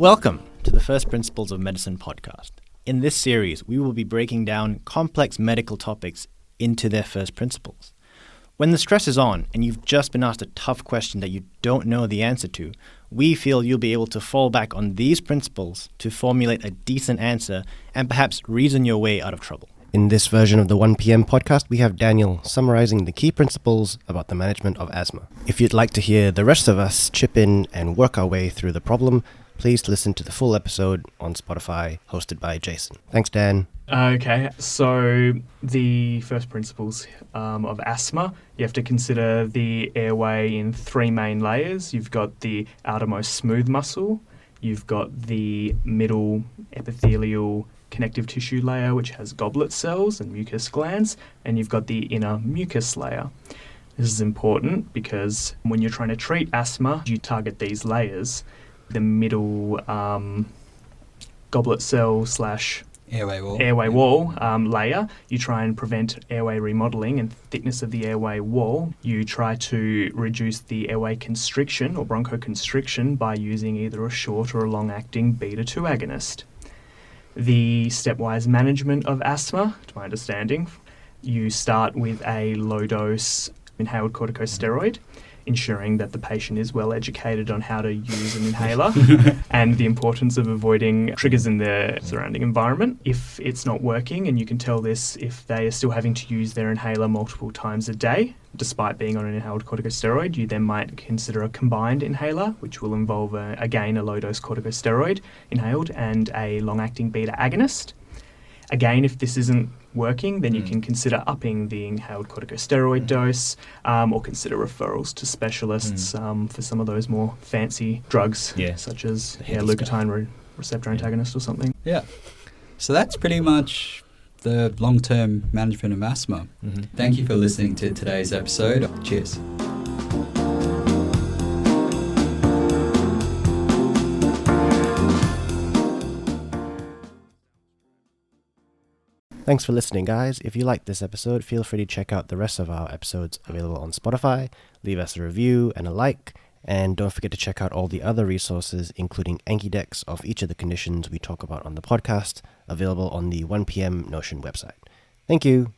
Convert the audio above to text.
Welcome to the First Principles of Medicine podcast. In this series, we will be breaking down complex medical topics into their first principles. When the stress is on and you've just been asked a tough question that you don't know the answer to, we feel you'll be able to fall back on these principles to formulate a decent answer and perhaps reason your way out of trouble. In this version of the 1 p.m. podcast, we have Daniel summarizing the key principles about the management of asthma. If you'd like to hear the rest of us chip in and work our way through the problem, please listen to the full episode on Spotify, hosted by Jason. Thanks, Dan. Okay, so the first principles of asthma, you have to consider the airway in three main layers. You've got the outermost smooth muscle, you've got the middle epithelial connective tissue layer, which has goblet cells and mucus glands, and you've got the inner mucus layer. This is important because when you're trying to treat asthma, you target these layers. The middle goblet cell / airway wall layer, you try and prevent airway remodeling and thickness of the airway wall. You try to reduce the airway constriction or bronchoconstriction by using either a short or a long-acting beta-2 agonist. The stepwise management of asthma, to my understanding, you start with a low-dose inhaled corticosteroid, ensuring that the patient is well educated on how to use an inhaler and the importance of avoiding triggers in their surrounding environment. If it's not working, and you can tell this if they are still having to use their inhaler multiple times a day, despite being on an inhaled corticosteroid, you then might consider a combined inhaler, which will involve, again, a low-dose corticosteroid inhaled and a long-acting beta agonist. Again, if this isn't working, then you can consider upping the inhaled corticosteroid dose or consider referrals to specialists for some of those more fancy drugs, such as leukotriene receptor antagonist or something. Yeah. So that's pretty much the long-term management of asthma. Thank you for listening to today's episode. Cheers. Thanks for listening, guys. If you liked this episode, feel free to check out the rest of our episodes available on Spotify. Leave us a review and a like. And don't forget to check out all the other resources, including Anki decks of each of the conditions we talk about on the podcast, available on the 1 p.m. Notion website. Thank you.